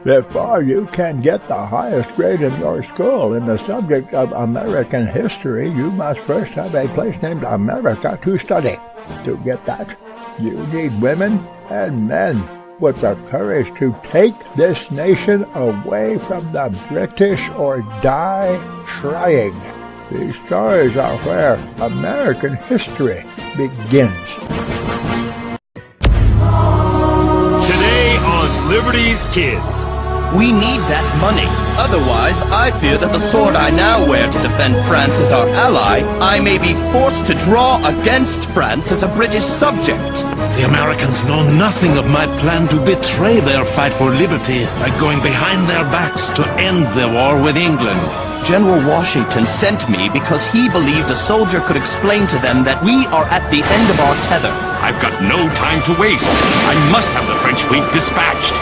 Before you can get the highest grade in your school in the subject of American history, you must first have a place named America to study. To get that, you need women and men with the courage to take this nation away from the British or die trying. These stories are where American history begins. Today on Liberty's Kids. We need that money. Otherwise, I fear that the sword I now wear to defend France as our ally, I may be forced to draw against France as a British subject. The Americans know nothing of my plan to betray their fight for liberty by going behind their backs to end the war with England. General Washington sent me because he believed a soldier could explain to them that we are at the end of our tether. I've got no time to waste. I must have the French fleet dispatched.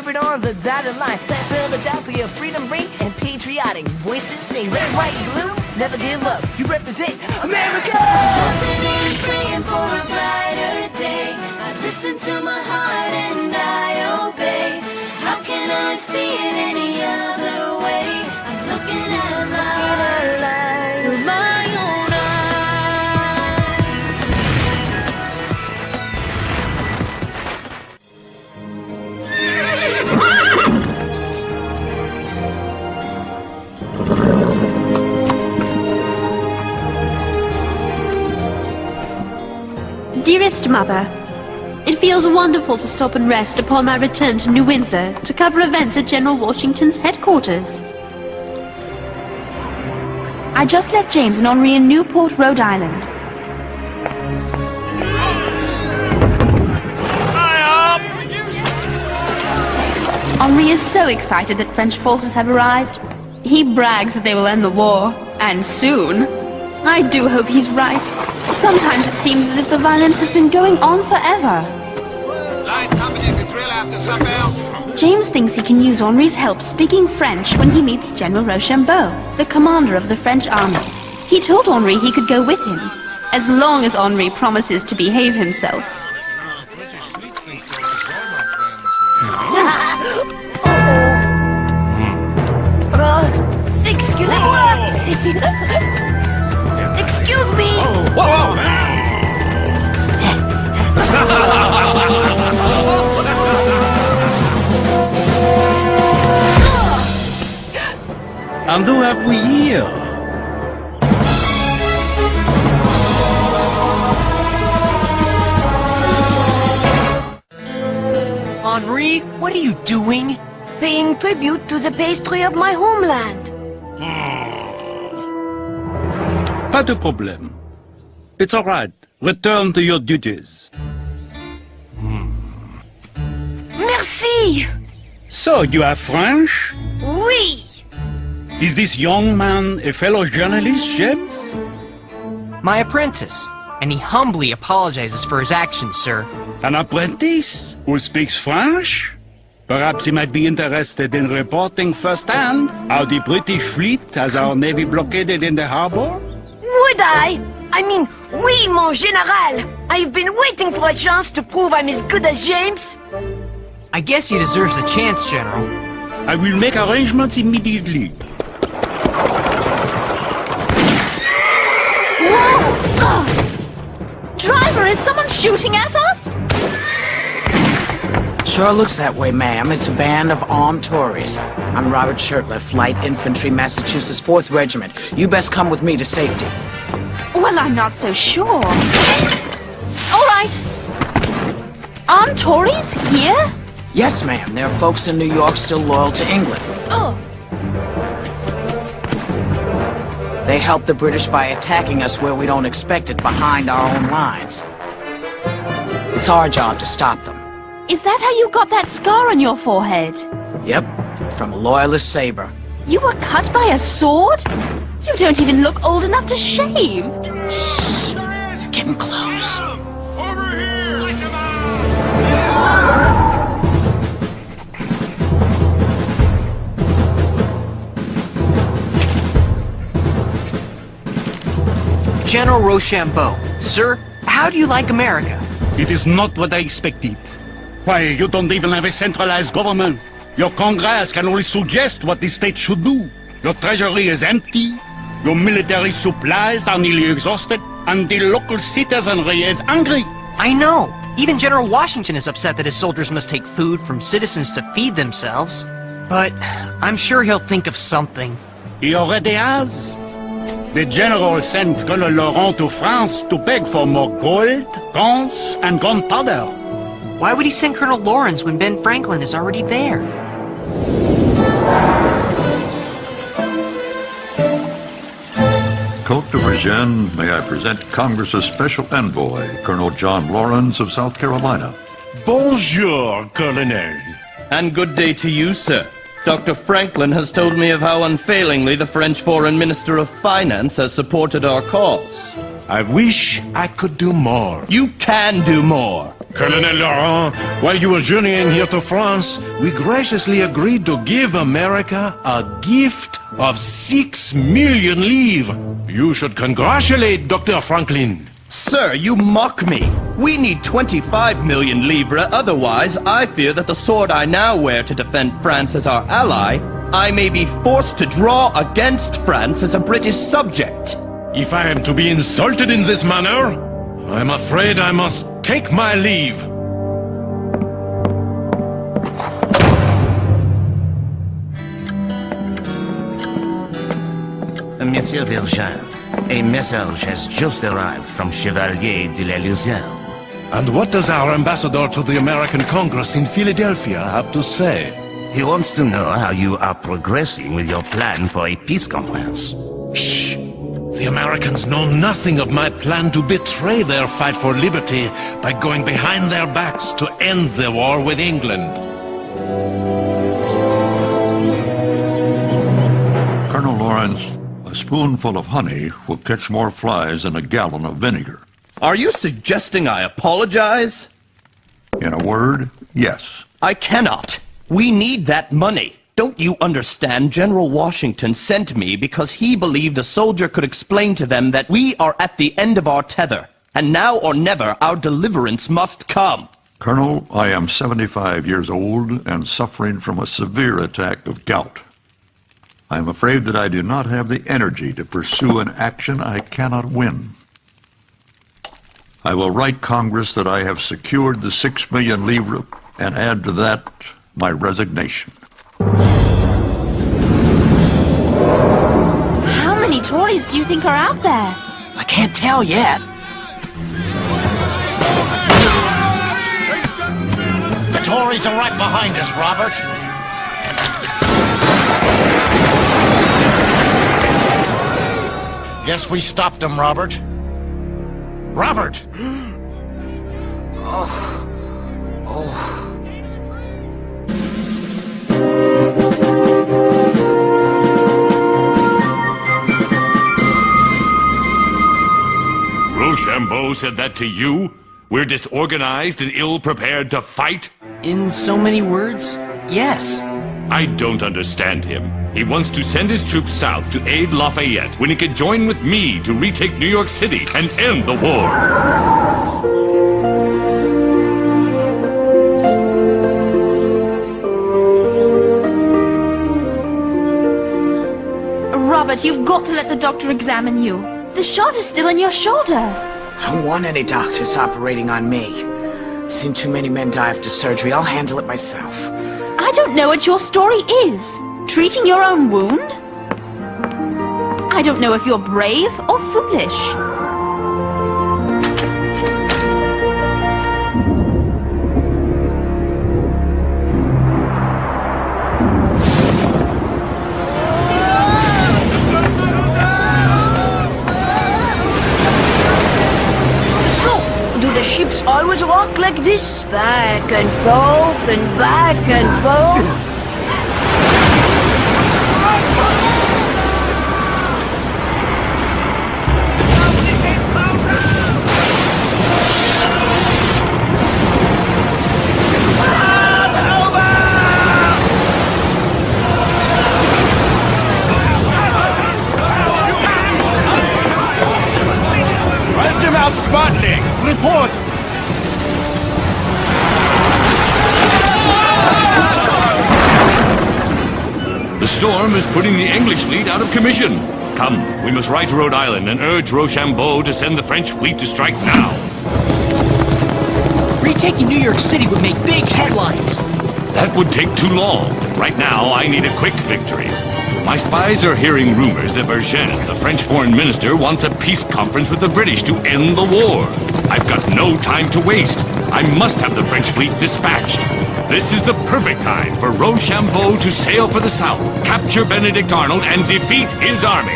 On the dotted line, that Philadelphia freedom ring and patriotic voices sing. Red, white, blue, never give up. You represent America. Hoping and praying for a brighter day. I listen to my heart and I obey. How can I see it any other way? I'm looking at a light with my own Dearest Mother, it feels wonderful to stop and rest upon my return to New Windsor to cover events at General Washington's headquarters. I just left James and Henri in Newport, Rhode Island. Henri is so excited that French forces have arrived. He brags that they will end the war, and soon. I do hope he's right. Sometimes it seems as if the violence has been going on forever. Line company to drill after supper. James thinks he can use Henri's help speaking French when he meets General Rochambeau, the commander of the French army. He told Henri he could go with him, as long as Henri promises to behave himself. Excusez-moi! Excuse me! Whoa! And who have we here? Henri, what are you doing? Paying tribute to the pastry of my homeland. Pas de problème. It's all right. Return to your duties. Merci! So, you are French? Oui! Is this young man a fellow journalist, James? My apprentice, and he humbly apologizes for his actions, sir. An apprentice who speaks French? Perhaps he might be interested in reporting firsthand how the British fleet has our navy blockaded in the harbor? Would I? I mean, oui, mon général! I've been waiting for a chance to prove I'm as good as James. I guess he deserves a chance, General. I will make arrangements immediately. Driver, is someone shooting at us? Sure looks that way, ma'am. It's a band of armed Tories. I'm Robert Shirtliff, Light Infantry, Massachusetts 4th Regiment. You best come with me to safety. Well, I'm not so sure. All right. Aren't Tories here? Yes, ma'am. There are folks in New York still loyal to England. Oh! They help the British by attacking us where we don't expect it, behind our own lines. It's our job to stop them. Is that how you got that scar on your forehead? Yep, from a loyalist saber. You were cut by a sword? You don't even look old enough to shave. Shh! They're getting close. Over here! General Rochambeau, sir, how do you like America? It is not what I expected. Why, you don't even have a centralized government. Your Congress can only suggest what the state should do. Your treasury is empty, your military supplies are nearly exhausted, and the local citizenry is angry. I know. Even General Washington is upset that his soldiers must take food from citizens to feed themselves. But I'm sure he'll think of something. He already has. The general sent Colonel Laurent to France to beg for more gold, guns, and gunpowder. Why would he send Colonel Lawrence when Ben Franklin is already there? Cote de Virgin, may I present Congress's special envoy, Colonel John Lawrence of South Carolina. Bonjour, Colonel. And good day to you, sir. Dr. Franklin has told me of how unfailingly the French Foreign Minister of Finance has supported our cause. I wish I could do more. You can do more. Colonel Laurent, while you were journeying here to France, we graciously agreed to give America a gift of 6 million livres. You should congratulate Dr. Franklin. Sir, you mock me. We need 25 million livres, otherwise I fear that the sword I now wear to defend France as our ally, I may be forced to draw against France as a British subject. If I am to be insulted in this manner, I'm afraid I must take my leave. Monsieur Virgin, a message has just arrived from Chevalier de la Luzerne. And what does our ambassador to the American Congress in Philadelphia have to say? He wants to know how you are progressing with your plan for a peace conference. Shh! The Americans know nothing of my plan to betray their fight for liberty by going behind their backs to end the war with England. Colonel Lawrence, a spoonful of honey will catch more flies than a gallon of vinegar. Are you suggesting I apologize? In a word, yes. I cannot. We need that money. Don't you understand? General Washington sent me because he believed a soldier could explain to them that we are at the end of our tether, and now or never our deliverance must come. Colonel, I am 75 years old and suffering from a severe attack of gout. I am afraid that I do not have the energy to pursue an action I cannot win. I will write Congress that I have secured the 6 million livres and add to that my resignation. How many Tories do you think are out there? I can't tell yet. The Tories are right behind us, Robert. Guess we stopped them, Robert. Robert! Rochambeau said that to you? We're disorganized and ill-prepared to fight? In so many words, yes. I don't understand him. He wants to send his troops south to aid Lafayette when he could join with me to retake New York City and end the war. Robert, you've got to let the doctor examine you. The shot is still in your shoulder. I don't want any doctors operating on me. I've seen too many men die after surgery. I'll handle it myself. I don't know what your story is. Treating your own wound? I don't know if you're brave or foolish. like this, back and forth and back and forth. Spotting! Report! The storm is putting the English fleet out of commission. Come, we must ride to Rhode Island and urge Rochambeau to send the French fleet to strike now. Retaking New York City would make big headlines. That would take too long. Right now, I need a quick victory. My spies are hearing rumors that Vergennes, the French foreign minister, wants a peace conference with the British to end the war. I've got no time to waste. I must have the French fleet dispatched. This is the perfect time for Rochambeau to sail for the south, capture Benedict Arnold, and defeat his army.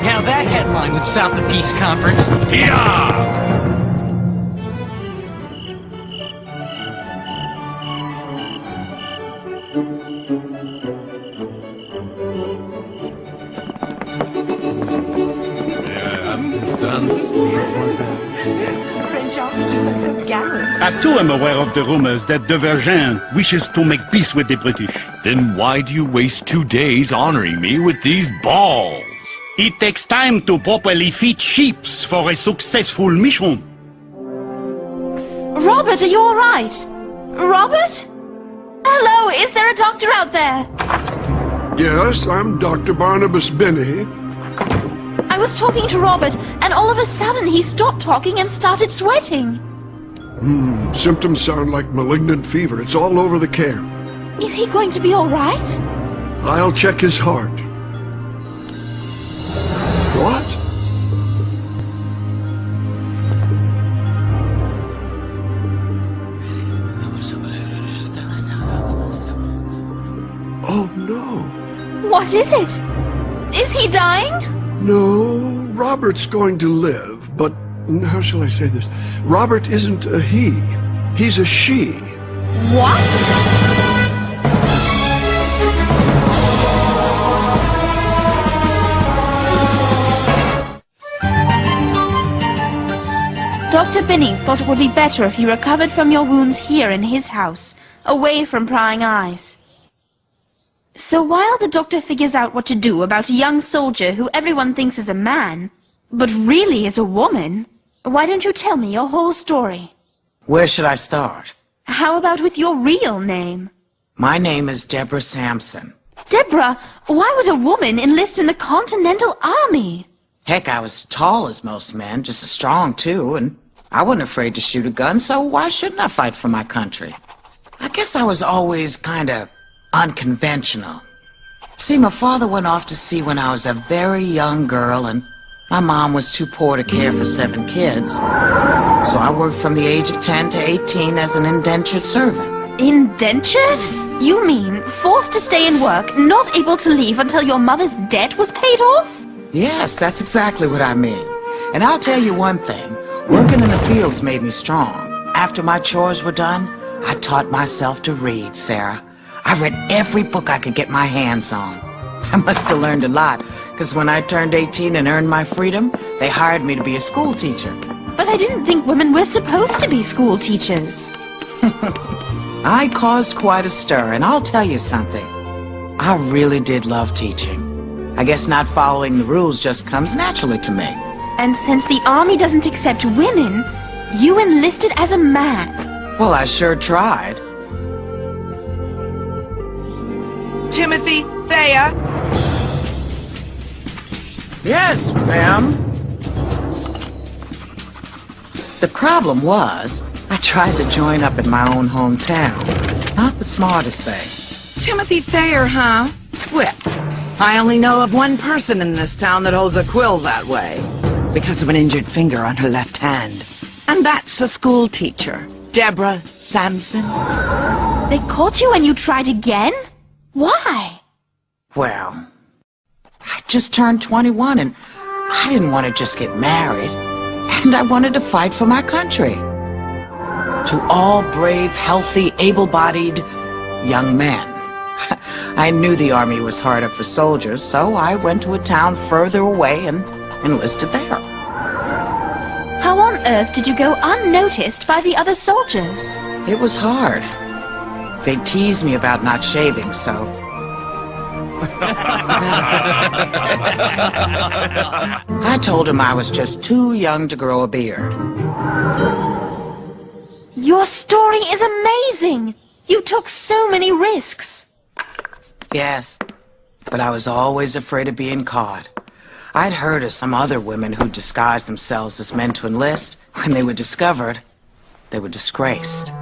Now that headline would stop the peace conference. Yeah! French officers are so gallant. I too am aware of the rumors that de Vergennes wishes to make peace with the British. Then why do you waste 2 days honoring me with these balls? It takes time to properly feed ships for a successful mission. Robert, are you all right? Robert? Hello, is there a doctor out there? Yes, I'm Dr. Barnabas Binney. I was talking to Robert, and all of a sudden he stopped talking and started sweating. Symptoms sound like malignant fever. It's all over the camp. Is he going to be all right? I'll check his heart. What? Oh, no. What is it? Is he dying? No, Robert's going to live, but how shall I say this? Robert isn't a he. He's a she. What? Dr. Binney thought it would be better if you recovered from your wounds here in his house, away from prying eyes. So while the doctor figures out what to do about a young soldier who everyone thinks is a man, but really is a woman, why don't you tell me your whole story? Where should I start? How about with your real name? My name is Deborah Sampson. Deborah, why would a woman enlist in the Continental Army? Heck, I was tall as most men, just as strong too, and I wasn't afraid to shoot a gun, so why shouldn't I fight for my country? I guess I was always kinda unconventional. See, my father went off to sea when I was a very young girl, and my mom was too poor to care for 7 kids. So I worked from the age of 10 to 18 as an indentured servant. Indentured? You mean forced to stay and work, not able to leave until your mother's debt was paid off? Yes, that's exactly what I mean. And I'll tell you one thing, working in the fields made me strong. After my chores were done, I taught myself to read, Sarah. I read every book I could get my hands on. I must have learned a lot, because when I turned 18 and earned my freedom, they hired me to be a school teacher. But I didn't think women were supposed to be school teachers. I caused quite a stir, and I'll tell you something. I really did love teaching. I guess not following the rules just comes naturally to me. And since the Army doesn't accept women, you enlisted as a man. Well, I sure tried. Timothy, Thea. Yes, ma'am. The problem was, I tried to join up in my own hometown. Not the smartest thing. Timothy Thayer, huh? Well, I only know of one person in this town that holds a quill that way, because of an injured finger on her left hand. And that's the school teacher, Deborah Sampson. They caught you and you tried again? Why? Well, I just turned 21 and I didn't want to just get married. And I wanted to fight for my country. To all brave, healthy, able-bodied young men. I knew the army was hard up for soldiers, so I went to a town further away and enlisted there. How on earth did you go unnoticed by the other soldiers? It was hard. They teased me about not shaving, so... I told him I was just too young to grow a beard. Your story is amazing! You took so many risks. Yes, but I was always afraid of being caught. I'd heard of some other women who disguised themselves as men to enlist. When they were discovered, they were disgraced.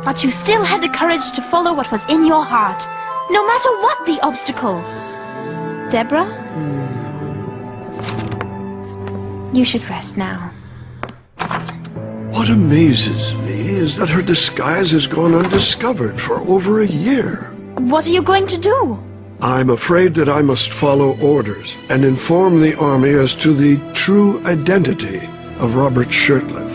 But you still had the courage to follow what was in your heart, no matter what the obstacles. Deborah? You should rest now. What amazes me is that her disguise has gone undiscovered for over a year. What are you going to do? I'm afraid that I must follow orders and inform the army as to the true identity of Robert Shirtliff.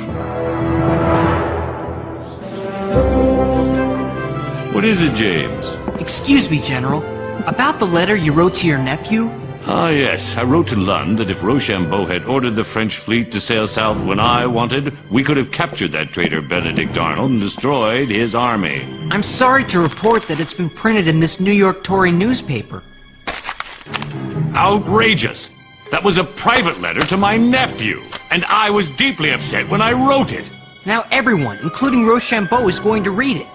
What is it, James? Excuse me, General. About the letter you wrote to your nephew? Ah, yes. I wrote to Lund that if Rochambeau had ordered the French fleet to sail south when I wanted, we could have captured that traitor Benedict Arnold and destroyed his army. I'm sorry to report that it's been printed in this New York Tory newspaper. Outrageous! That was a private letter to my nephew, and I was deeply upset when I wrote it. Now everyone, including Rochambeau, is going to read it.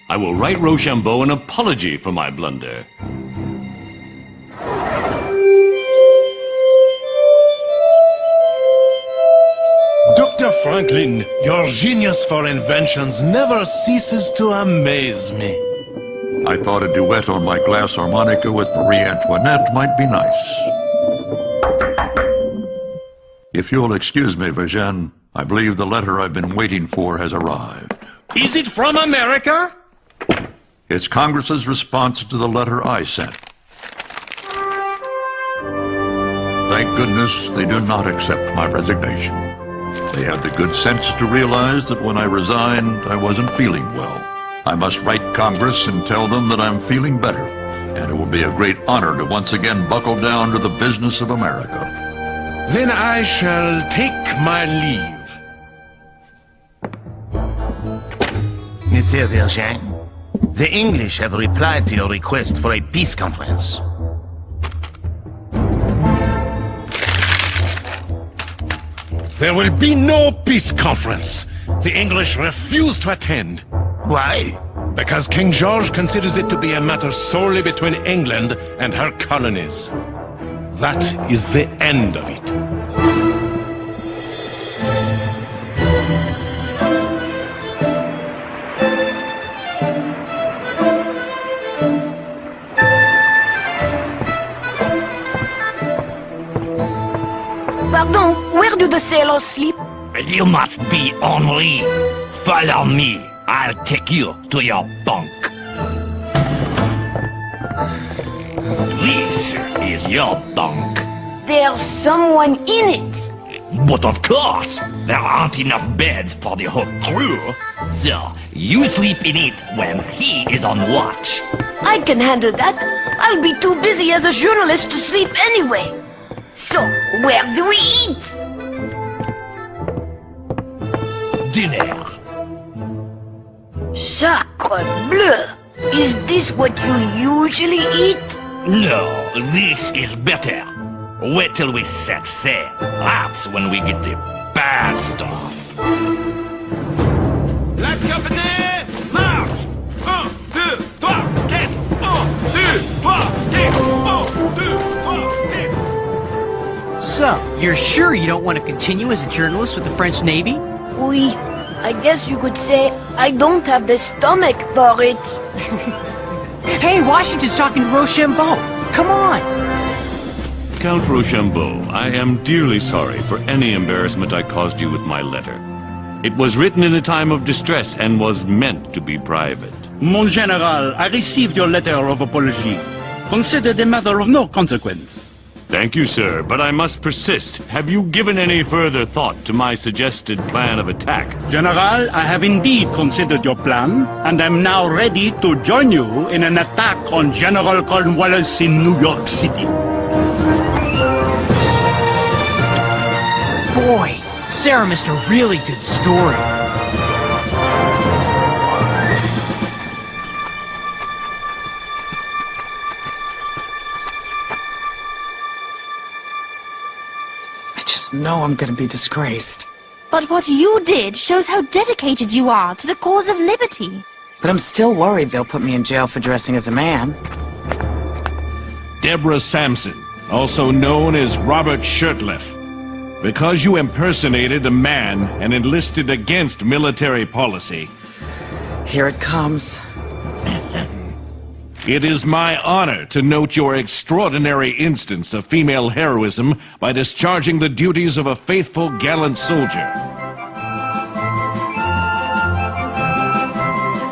I will write Rochambeau an apology for my blunder. Dr. Franklin, your genius for inventions never ceases to amaze me. I thought a duet on my glass harmonica with Marie Antoinette might be nice. If you'll excuse me, Virgin, I believe the letter I've been waiting for has arrived. Is it from America? It's Congress's response to the letter I sent. Thank goodness they do not accept my resignation. They have the good sense to realize that when I resigned, I wasn't feeling well. I must write Congress and tell them that I'm feeling better, and it will be a great honor to once again buckle down to the business of America. Then I shall take my leave. Monsieur Virgin, the English have replied to your request for a peace conference. There will be no peace conference. The English refuse to attend. Why? Because King George considers it to be a matter solely between England and her colonies. That is the end of it. Pardon, where do the sailors sleep? You must be Henri. Follow me. I'll take you to your bunk. This is your bunk. There's someone in it. But of course, there aren't enough beds for the whole crew. So, you sleep in it when he is on watch. I can handle that. I'll be too busy as a journalist to sleep anyway. So, where do we eat? Dinner. Sacre bleu! Is this what you usually eat? No, this is better. Wait till we set sail. That's when we get the bad stuff. Let's go, company! March! 1, 2, 3, 4! 1, 2, 3, 4! 1, 2, 3, 4! So, you're sure you don't want to continue as a journalist with the French Navy? Oui, I guess you could say I don't have the stomach for it. Hey, Washington's talking to Rochambeau. Come on! Count Rochambeau, I am dearly sorry for any embarrassment I caused you with my letter. It was written in a time of distress and was meant to be private. Mon General, I received your letter of apology. Consider it a matter of no consequence. Thank you, sir, but I must persist. Have you given any further thought to my suggested plan of attack? General, I have indeed considered your plan, and am now ready to join you in an attack on General Cornwallis in New York City. Boy, Sarah missed a really good story. know I'm gonna be disgraced. But what you did shows how dedicated you are to the cause of liberty. But I'm still worried they'll put me in jail for dressing as a man. Deborah Sampson, also known as Robert Shirtliff. Because you impersonated a man and enlisted against military policy. Here it comes. It is my honor to note your extraordinary instance of female heroism by discharging the duties of a faithful, gallant soldier.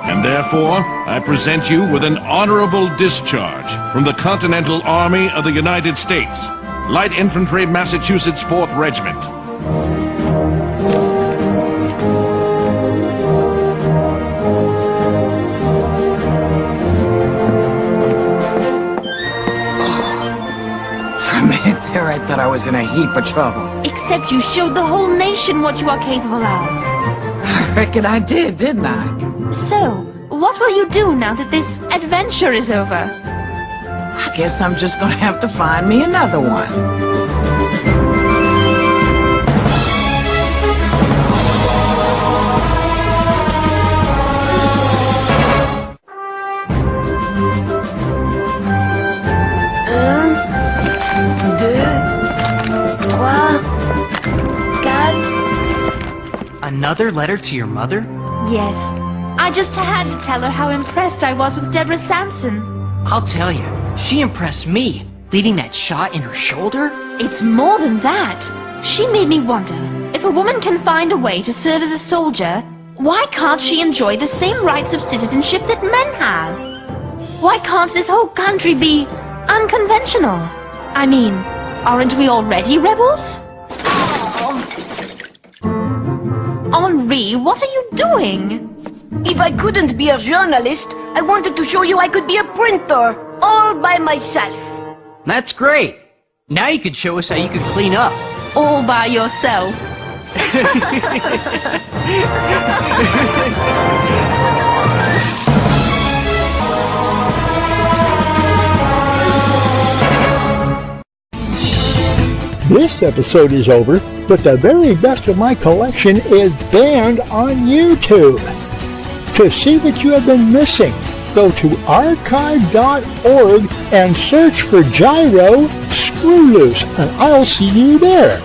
And therefore, I present you with an honorable discharge from the Continental Army of the United States, Light Infantry, Massachusetts 4th Regiment. There, I thought I was in a heap of trouble. Except you showed the whole nation what you are capable of. I reckon I did, didn't I? So, what will you do now that this adventure is over? I guess I'm just gonna have to find me another one. Another letter to your mother? Yes. I just had to tell her how impressed I was with Deborah Sampson. I'll tell you, she impressed me, leaving that shot in her shoulder. It's more than that. She made me wonder, if a woman can find a way to serve as a soldier, why can't she enjoy the same rights of citizenship that men have? Why can't this whole country be unconventional? I mean, aren't we already rebels? Henri, what are you doing? If I couldn't be a journalist, I wanted to show you I could be a printer, all by myself. That's great. Now you could show us how you could clean up. All by yourself. This episode is over, but the very best of my collection is banned on YouTube. To see what you have been missing, go to archive.org and search for GYRO SCREWLOOSE, and I'll see you there.